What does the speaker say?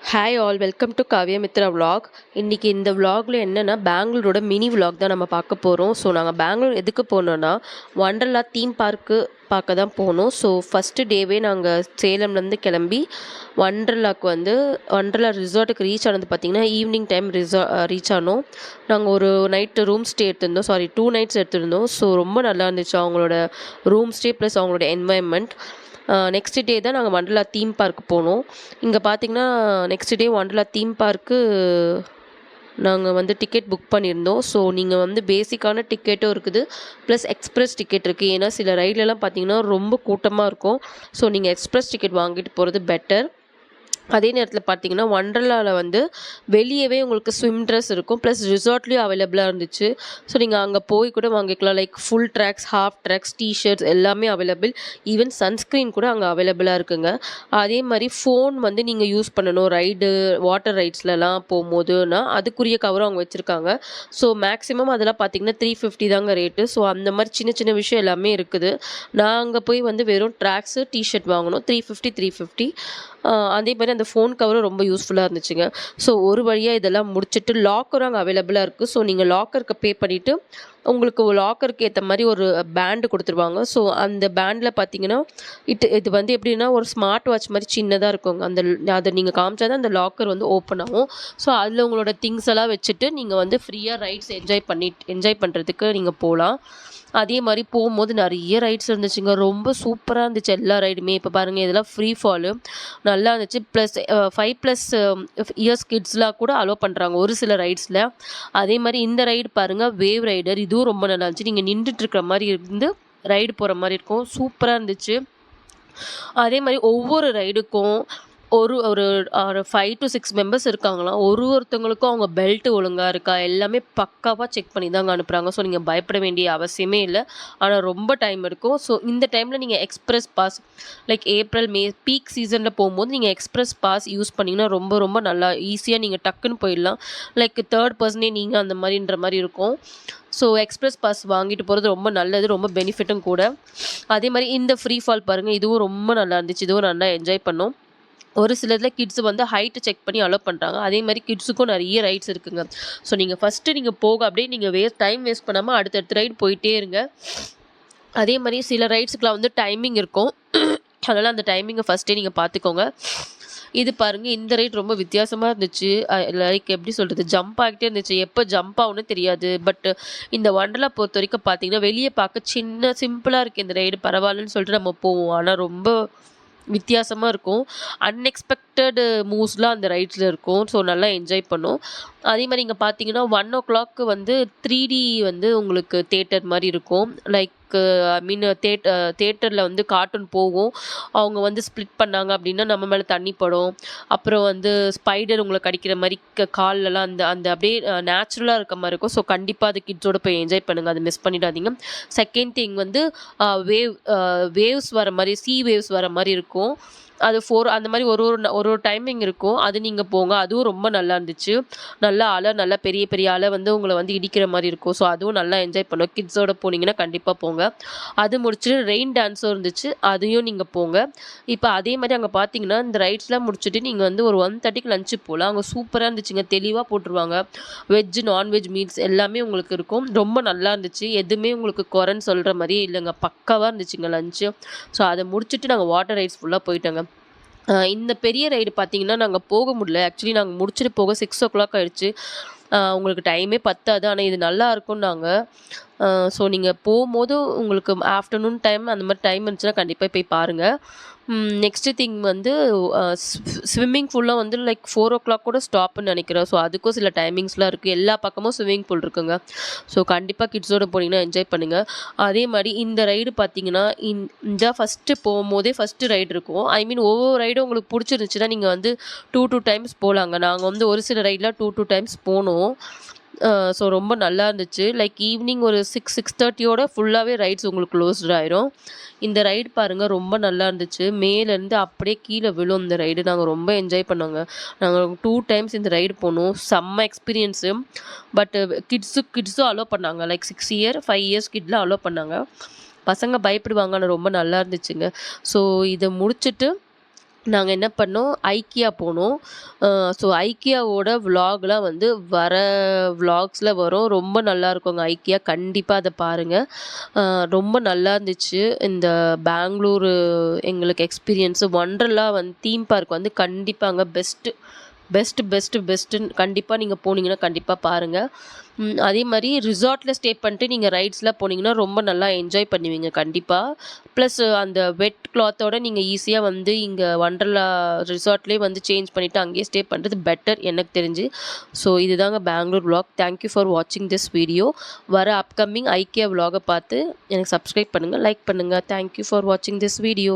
Hi all welcome to Kavya Mithra vlog. இன்றைக்கி இந்த விலாகில் என்னென்னா பெங்களூரோட மினி விலாக் தான் நம்ம பார்க்க போகிறோம். ஸோ நாங்கள் பெங்களூர் எதுக்கு போனோன்னா வண்டர்லா தீம் பார்க்கு பார்க்க தான் போனோம். ஸோ ஃபஸ்ட்டு டேவே நாங்கள் சேலம்லேருந்து கிளம்பி வண்டர்லா ரிசார்ட்டுக்கு ரீச் ஆனது பார்த்திங்கன்னா ஈவினிங் டைம் ரீச் ஆனோம். நாங்கள் ஒரு நைட்டு ரூம் ஸ்டே எடுத்திருந்தோம், 2 நைட்ஸ் எடுத்திருந்தோம். ஸோ ரொம்ப நல்லா இருந்துச்சு அவங்களோட ரூம் ஸ்டே ப்ளஸ் அவங்களோட என்வாயன்மெண்ட். நெக்ஸ்ட் டே தான் நாங்கள் வண்டர்லா தீம் பார்க் போனோம். இங்கே பார்த்திங்கன்னா நெக்ஸ்ட் டே வண்டர்லா தீம் பார்க்கு நாங்கள் டிக்கெட் புக் பண்ணியிருந்தோம். ஸோ நீங்கள் பேசிக்கான டிக்கெட்டும் இருக்குது, ப்ளஸ் எக்ஸ்ப்ரெஸ் டிக்கெட் இருக்குது. ஏன்னா சில ரயிலெலாம் பார்த்திங்கன்னா ரொம்ப கூட்டமாக இருக்கும். ஸோ நீங்கள் எக்ஸ்ப்ரெஸ் டிக்கெட் வாங்கிட்டு போகிறது பெட்டர். அதே நேரத்தில் பார்த்தீங்கன்னா வண்டர்லாவில் வெளியவே உங்களுக்கு ஸ்விம் ட்ரெஸ் இருக்கும், ப்ளஸ் ரிசார்ட்லேயும் அவைலபிளாக இருந்துச்சு. ஸோ நீங்கள் அங்கே போய் கூட வாங்கிக்கலாம். Like full tracks, half tracks, T-shirts எல்லாமே அவைலபிள். ஈவன் சன்ஸ்க்ரீன் கூட அங்கே அவைலபிளாக இருக்குங்க. அதே மாதிரி ஃபோன் நீங்கள் யூஸ் பண்ணணும் வாட்டர் ரைட்ஸ்லலாம் போகும்போதுனா அதுக்குரிய கவரும் அவங்க வச்சுருக்காங்க. ஸோ மேக்ஸிமம் அதெல்லாம் பார்த்தீங்கன்னா 350 தாங்க ரேட்டு. ஸோ அந்த மாதிரி சின்ன சின்ன விஷயம் எல்லாமே இருக்குது. நான் அங்கே போய் வெறும் ட்ராக்ஸு டிஷர்ட் வாங்கணும், 350. அதே மாதிரி அந்த ஃபோன் கவரும் ரொம்ப யூஸ்ஃபுல்லாக இருந்துச்சுங்க. ஸோ ஒரு வழியாக இதெல்லாம் முடிச்சுட்டு லாக்கரும் அங்கே அவைலபிளாக இருக்குது. ஸோ நீங்கள் லாக்கருக்கு பே பண்ணிவிட்டு உங்களுக்கு லாக்கருக்கு ஏற்ற மாதிரி ஒரு பேண்டு கொடுத்துருவாங்க. ஸோ அந்த பேண்டில் பார்த்தீங்கன்னா இது எப்படின்னா ஒரு ஸ்மார்ட் வாட்ச் மாதிரி சின்னதாக இருக்குங்க. அதை நீங்கள் காமிச்சா தான் அந்த லாக்கர் ஓப்பன் ஆகும். ஸோ அதில் உங்களோட திங்ஸ் எல்லாம் வச்சுட்டு நீங்கள் ஃப்ரீயாக ரைட்ஸ் என்ஜாய் பண்ணுறதுக்கு நீங்கள் போகலாம். அதே மாதிரி போகும்போது நிறைய ரைட்ஸ் இருந்துச்சுங்க. ரொம்ப சூப்பராக இருந்துச்சு எல்லா ரைடுமே. இப்போ பாருங்கள், இதெல்லாம் ஃப்ரீ ஃபாலு நல்லா இருந்துச்சு. ப்ளஸ் 5+ இயர்ஸ் கிட்ஸ்லாம் கூட அலோவ் பண்ணுறாங்க ஒரு சில ரைட்ஸில். அதே மாதிரி இந்த ரைடு பாருங்கள், வேவ் ரைடர், இதுவும் ரொம்ப நல்லா இருந்துச்சு. நீங்கள் நின்றுட்டுருக்கிற மாதிரி ரைடு போகிற மாதிரி இருக்கும். சூப்பராக இருந்துச்சு. அதே மாதிரி ஒவ்வொரு ரைடுக்கும் ஒரு ஒரு 5 to 6 மெம்பர்ஸ் இருக்காங்களாம். ஒருத்தவங்களுக்கும் அவங்க பெல்ட் ஒழுங்காக இருக்கா எல்லாமே பக்காவாக செக் பண்ணி தாங்க அனுப்புகிறாங்க. ஸோ நீங்கள் பயப்பட வேண்டிய அவசியமே இல்லை. ஆனால் ரொம்ப டைம் எடுக்கும். ஸோ இந்த டைமில் நீங்கள் express pass, like April May peak சீசனில் போகும்போது நீங்கள் எக்ஸ்ப்ரெஸ் பாஸ் யூஸ் பண்ணிங்கன்னா ரொம்ப ரொம்ப நல்லா ஈஸியாக நீங்கள் டக்குன்னு போயிடலாம். லைக் தேர்ட் பர்சனே நீங்கள் அந்த மாதிரின்ற மாதிரி இருக்கும். ஸோ எக்ஸ்ப்ரெஸ் பாஸ் வாங்கிட்டு போகிறது ரொம்ப நல்லது, ரொம்ப பெனிஃபிட்டும் கூட. அதே மாதிரி இந்த ஃப்ரீ ஃபால் பாருங்கள், இதுவும் ரொம்ப நல்லா இருந்துச்சு. இதுவும் நல்லா என்ஜாய் பண்ணோம். ஒரு சிலதில் கிட்ஸ் ஹைட்டு செக் பண்ணி அலோவ் பண்ணுறாங்க. அதே மாதிரி கிட்ஸுக்கும் நிறைய ரைட்ஸ் இருக்குங்க. ஸோ நீங்கள் ஃபஸ்ட்டு நீங்கள் அப்படியே நீங்கள் டைம் வேஸ்ட் பண்ணாமல் அடுத்தடுத்த ரைடு போயிட்டே இருங்க. அதே மாதிரி சில ரைட்ஸுக்கெலாம் டைமிங் இருக்கும். அதனால் அந்த டைமிங்கை ஃபஸ்ட்டே நீங்கள் பார்த்துக்கோங்க. இது பாருங்கள், இந்த ரைட் ரொம்ப வித்தியாசமாக இருந்துச்சு. லைக் எப்படி சொல்கிறது, ஜம்ப் ஆகிட்டே இருந்துச்சு. எப்போ ஜம்ப் ஆகுன்னு தெரியாது. பட் இந்த வண்டர்லா பொறுத்த வரைக்கும் பார்த்தீங்கன்னா வெளியே பார்க்க சிம்பிளாக இருக்குது இந்த ரைடு, பரவாயில்லன்னு சொல்லிட்டு நம்ம போவோம். ஆனால் ரொம்ப வித்தியாசமாக இருக்கும். அன்எக்ஸ்பெக்டட் மூவ்ஸ்லாம் அந்த ரைட்ஸில் இருக்கும். ஸோ நல்லா என்ஜாய் பண்ணோம். அதே மாதிரி இங்கே பார்த்தீங்கன்னா 1 o'clock 3D உங்களுக்கு தேட்டர் மாதிரி இருக்கும். லைக் ஐ மீன் தேட்டரில் கார்ட்டூன் போகும். அவங்க ஸ்ப்ளிட் பண்ணாங்க அப்படின்னா நம்ம மேலே தண்ணி படும். அப்புறம் ஸ்பைடர் உங்களை கடிக்கிற மாதிரி கால்லலாம் அந்த அப்படியே நேச்சுரலாக இருக்க மாதிரி இருக்கும். ஸோ கண்டிப்பாக அது கிட்ஸோடு போய் என்ஜாய் பண்ணுங்கள், அதை மிஸ் பண்ணிடாதீங்க. செகண்ட் திங் வேவ்ஸ் வர மாதிரி, வேவ்ஸ் வர மாதிரி இருக்கும். அது அந்த மாதிரி ஒரு டைமிங் இருக்கும். அது நீங்கள் போங்க, அதுவும் ரொம்ப நல்லா இருந்துச்சு. நல்லா அலை, நல்லா பெரிய பெரிய அலை உங்களை இடிக்கிற மாதிரி இருக்கும். ஸோ அதுவும் நல்லா என்ஜாய் பண்ணுவோம். கிட்ஸோட போனீங்கன்னா கண்டிப்பாக போங்க. அது முடிச்சுட்டு ரெயின் டான்ஸும் இருந்துச்சு, அதையும் நீங்கள் போங்க. இப்போ அதே மாதிரி அங்கே பார்த்தீங்கன்னா இந்த ரைட்ஸ்லாம் முடிச்சுட்டு நீங்கள் ஒரு 1:30க்கு லஞ்சு போகலாம். அங்கே சூப்பராக இருந்துச்சுங்க, தெளிவாக போட்டுருவாங்க. வெஜ் நான்வெஜ் மீல்ஸ் எல்லாமே உங்களுக்கு இருக்கும். ரொம்ப நல்லா இருந்துச்சு. எதுவுமே உங்களுக்கு குறைன்னு சொல்கிற மாதிரியே இல்லைங்க, பக்காவாக இருந்துச்சுங்க லஞ்சு. ஸோ அதை முடிச்சுட்டு நாங்கள் வாட்டர் ரைட்ஸ் ஃபுல்லாக போயிட்டோங்க. இந்த பெரிய ரைடு பார்த்தீங்கன்னா நாங்கள் போக முடியல. ஆக்சுவலி நாங்கள் முடிச்சுட்டு போக 6 o'clock ஆகிடுச்சு. உங்களுக்கு டைமே பத்தாது. ஆனால் இது நல்லா இருக்கும்னாங்க. ஸோ நீங்கள் போகும்போது உங்களுக்கு ஆஃப்டர்நூன் டைம் அந்த மாதிரி டைம் இருந்துச்சுன்னா கண்டிப்பாக போய் பாருங்கள். நெக்ஸ்ட்டு திங் ஸ்விம்மிங் பூல்லாம் லைக் 4 o'clock கூட ஸ்டாப்புன்னு நினைக்கிறேன். ஸோ அதுக்கும் சில டைமிங்ஸ்லாம் இருக்குது. எல்லா பக்கமும் ஸ்விம்மிங் பூல் இருக்குங்க. ஸோ கண்டிப்பாக கிட்ஸோடு போனீங்கன்னா என்ஜாய் பண்ணுங்கள். அதே மாதிரி இந்த ரைடு பார்த்தீங்கன்னா இந்த ஃபஸ்ட்டு போகும்போதே ஃபஸ்ட்டு ரைடு இருக்கும். ஐ மீன் ஒவ்வொரு ரைடும் உங்களுக்கு பிடிச்சிருந்துச்சுன்னா நீங்கள் 2 டைம்ஸ் போகலாங்க. நாங்கள் ஒரு சில ரைடில் 2 டைம்ஸ் போனோம். ஸோ ரொம்ப நல்லா இருந்துச்சு. லைக் ஈவினிங் ஒரு 6:30 ஃபுல்லாகவே ரைட்ஸ் உங்களுக்கு க்ளோஸ்ட் ஆயிரும். இந்த ரைடு பாருங்கள், ரொம்ப நல்லா இருந்துச்சு. மேலேருந்து அப்படியே கீழே விழும் இந்த ரைடு. நாங்கள் ரொம்ப என்ஜாய் பண்ணோங்க. நாங்கள் 2 டைம்ஸ் இந்த ரைடு போனோம். செம்ம எக்ஸ்பீரியன்ஸு. பட் கிட்ஸும் அலோவ் பண்ணாங்க. லைக் 6 year 5 years கிட்லாம் அலோவ் பண்ணாங்க. பசங்க பயப்படுவாங்க, ஆனால் ரொம்ப நல்லா இருந்துச்சுங்க. ஸோ இதை முடிச்சுட்டு நாங்கள் என்ன பண்ணோம், ஐக்கியா போனோம். ஸோ ஐக்கியாவோட விலாக்லாம் வந்து வர விலாக்ஸில் வரும். ரொம்ப நல்லாயிருக்குங்க ஐக்கியா, கண்டிப்பாக அதை பாருங்கள். ரொம்ப நல்லா இருந்துச்சு இந்த பெங்களூரு எங்களுக்கு எக்ஸ்பீரியன்ஸு. ஒண்டர்லா வந்து தீம் பார்க் வந்து கண்டிப்பாங்க பெஸ்ட்டுன்னு கண்டிப்பாக நீங்கள் போனீங்கன்னா கண்டிப்பாக பாருங்கள். அதே மாதிரி ரிசார்ட்டில் ஸ்டே பண்ணிட்டு நீங்கள் ரைட்ஸ்லாம் போனீங்கன்னா ரொம்ப நல்லா என்ஜாய் பண்ணுவீங்க கண்டிப்பாக. ப்ளஸ் அந்த வெட் கிளாத்தோட நீங்கள் ஈஸியாக வந்து இங்கே வண்டர்லா ரிசார்ட்லேயே வந்து சேஞ்ச் பண்ணிவிட்டு அங்கேயே ஸ்டே பண்ணுறது பெட்டர் எனக்கு தெரிஞ்சு. ஸோ இதுதாங்க பெங்களூர் vlog. தேங்க்யூ ஃபார் வாட்சிங் திஸ் வீடியோ. வர அப்கமிங் ஐக்கியா vlog பார்த்து எனக்கு சப்ஸ்கிரைப் பண்ணுங்கள், லைக் பண்ணுங்கள். தேங்க்யூ ஃபார் வாட்சிங் திஸ் வீடியோ.